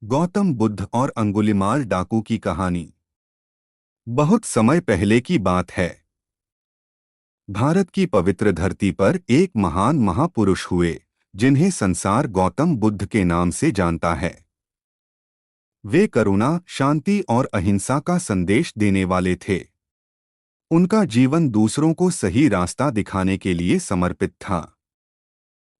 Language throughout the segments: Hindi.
गौतम बुद्ध और अंगुलिमाल डाकू की कहानी। बहुत समय पहले की बात है। भारत की पवित्र धरती पर एक महान महापुरुष हुए जिन्हें संसार गौतम बुद्ध के नाम से जानता है। वे करुणा, शांति और अहिंसा का संदेश देने वाले थे। उनका जीवन दूसरों को सही रास्ता दिखाने के लिए समर्पित था।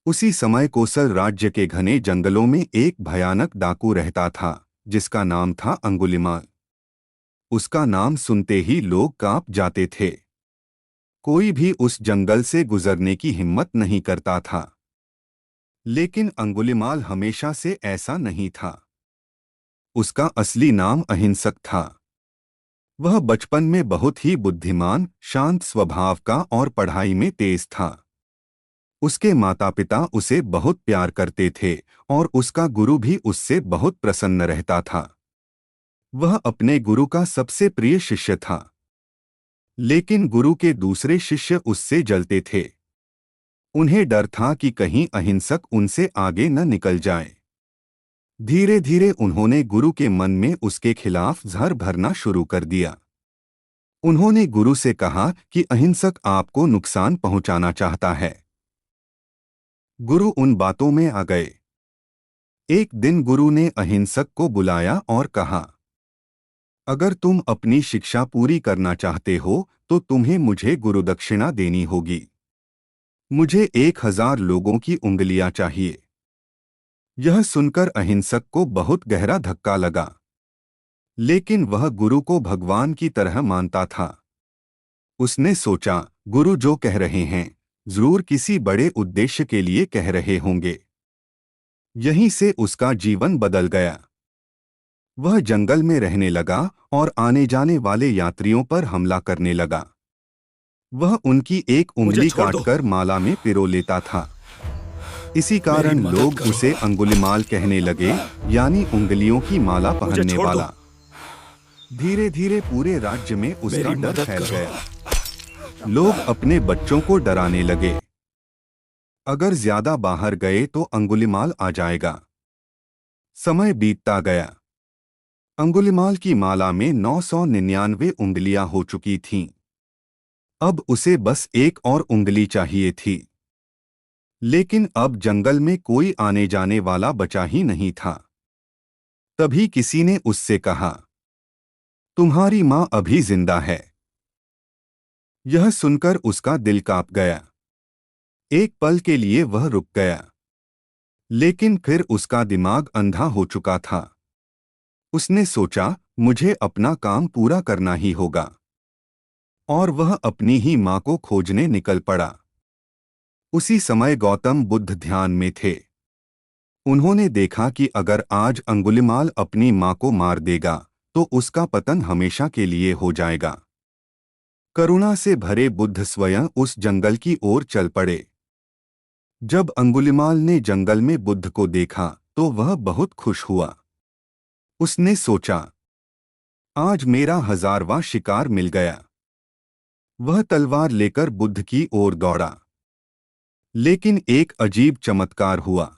उसी समय कोसल राज्य के घने जंगलों में एक भयानक डाकू रहता था जिसका नाम था अंगुलिमाल। उसका नाम सुनते ही लोग कांप जाते थे। कोई भी उस जंगल से गुजरने की हिम्मत नहीं करता था। लेकिन अंगुलिमाल हमेशा से ऐसा नहीं था। उसका असली नाम अहिंसक था। वह बचपन में बहुत ही बुद्धिमान, शांत स्वभाव का और पढ़ाई में तेज था। उसके माता पिता उसे बहुत प्यार करते थे और उसका गुरु भी उससे बहुत प्रसन्न रहता था। वह अपने गुरु का सबसे प्रिय शिष्य था। लेकिन गुरु के दूसरे शिष्य उससे जलते थे। उन्हें डर था कि कहीं अहिंसक उनसे आगे न निकल जाए। धीरे धीरे उन्होंने गुरु के मन में उसके खिलाफ जहर भरना शुरू कर दिया। उन्होंने गुरु से कहा कि अहिंसक आपको नुकसान पहुंचाना चाहता है। गुरु उन बातों में आ गए। एक दिन गुरु ने अहिंसक को बुलाया और कहा, अगर तुम अपनी शिक्षा पूरी करना चाहते हो तो तुम्हें मुझे गुरुदक्षिणा देनी होगी। मुझे 1000 लोगों की उंगलियां चाहिए। यह सुनकर अहिंसक को बहुत गहरा धक्का लगा। लेकिन वह गुरु को भगवान की तरह मानता था। उसने सोचा, गुरु जो कह रहे हैं जरूर किसी बड़े उद्देश्य के लिए कह रहे होंगे। यहीं से उसका जीवन बदल गया। वह जंगल में रहने लगा और आने जाने वाले यात्रियों पर हमला करने लगा। वह उनकी एक मुझे उंगली छोड़ दो। काटकर माला में पिरो लेता था। इसी मेरी कारण मदद लोग करो। उसे अंगुलिमाल कहने लगे, यानी उंगलियों की माला मुझे पहनने छोड़ दो। वाला। धीरे धीरे पूरे राज्य में उसका मेरी डर मदद फैल करो। गया। लोग अपने बच्चों को डराने लगे। अगर ज्यादा बाहर गए तो अंगुलिमाल आ जाएगा। समय बीतता गया। अंगुलिमाल की माला में 999 उंगलियां हो चुकी थीं। अब उसे बस एक और उंगली चाहिए थी। लेकिन अब जंगल में कोई आने जाने वाला बचा ही नहीं था। तभी किसी ने उससे कहा, तुम्हारी माँ अभी जिंदा है। यह सुनकर उसका दिल कांप गया। एक पल के लिए वह रुक गया। लेकिन फिर उसका दिमाग अंधा हो चुका था। उसने सोचा, मुझे अपना काम पूरा करना ही होगा। और वह अपनी ही माँ को खोजने निकल पड़ा। उसी समय गौतम बुद्ध ध्यान में थे। उन्होंने देखा कि अगर आज अंगुलिमाल अपनी माँ को मार देगा तो उसका पतन हमेशा के लिए हो जाएगा। करुणा से भरे बुद्ध स्वयं उस जंगल की ओर चल पड़े। जब अंगुलिमाल ने जंगल में बुद्ध को देखा तो वह बहुत खुश हुआ। उसने सोचा, आज मेरा 1000वां शिकार मिल गया। वह तलवार लेकर बुद्ध की ओर दौड़ा। लेकिन एक अजीब चमत्कार हुआ।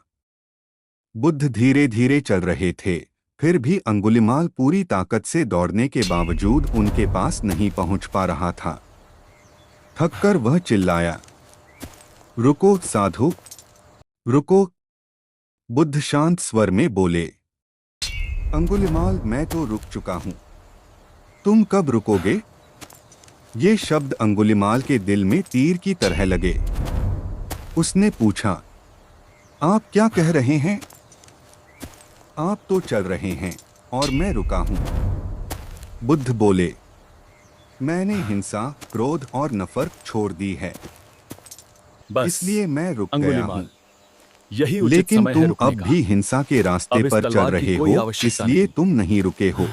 बुद्ध धीरे धीरे चल रहे थे, फिर भी अंगुलिमाल पूरी ताकत से दौड़ने के बावजूद उनके पास नहीं पहुंच पा रहा था। थककर वह चिल्लाया, रुको साधु, रुको। बुद्ध शांत स्वर में बोले, अंगुलिमाल, मैं तो रुक चुका हूं। तुम कब रुकोगे? ये शब्द अंगुलिमाल के दिल में तीर की तरह लगे। उसने पूछा, आप क्या कह रहे हैं? आप तो चल रहे हैं और मैं रुका हूं। बुद्ध बोले, मैंने हिंसा, क्रोध और नफरत छोड़ दी है, बस इसलिए मैं रुक गया हूं। अंगुलिमाल, यही उचित लेकिन समय है तुम रुकने अब का। भी हिंसा के रास्ते अब इस पर चल तलवार की रहे कोई हो, आवश्यकता इसलिए नहीं। तुम नहीं रुके हो।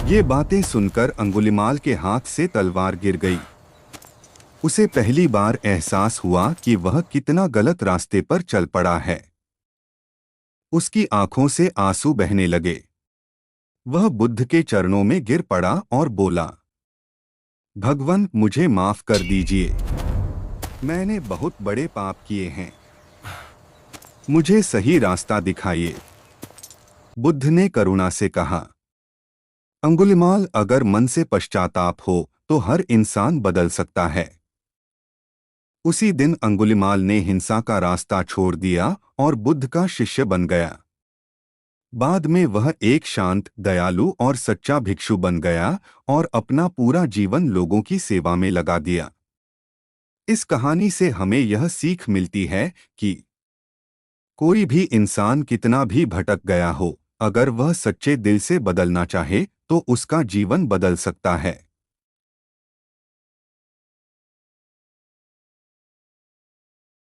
ये बातें सुनकर अंगुलिमाल के हाथ से तलवार गिर गई। उसे पहली बार एहसास हुआ कि वह कितना गलत रास्ते पर चल पड़ा है। उसकी आंखों से आंसू बहने लगे। वह बुद्ध के चरणों में गिर पड़ा और बोला, भगवान, मुझे माफ कर दीजिए। मैंने बहुत बड़े पाप किए हैं। मुझे सही रास्ता दिखाइए। बुद्ध ने करुणा से कहा, अंगुलिमाल, अगर मन से पश्चाताप हो तो हर इंसान बदल सकता है। उसी दिन अंगुलिमाल ने हिंसा का रास्ता छोड़ दिया और बुद्ध का शिष्य बन गया। बाद में वह एक शांत, दयालु और सच्चा भिक्षु बन गया और अपना पूरा जीवन लोगों की सेवा में लगा दिया। इस कहानी से हमें यह सीख मिलती है कि कोई भी इंसान कितना भी भटक गया हो, अगर वह सच्चे दिल से बदलना चाहे तो उसका जीवन बदल सकता है।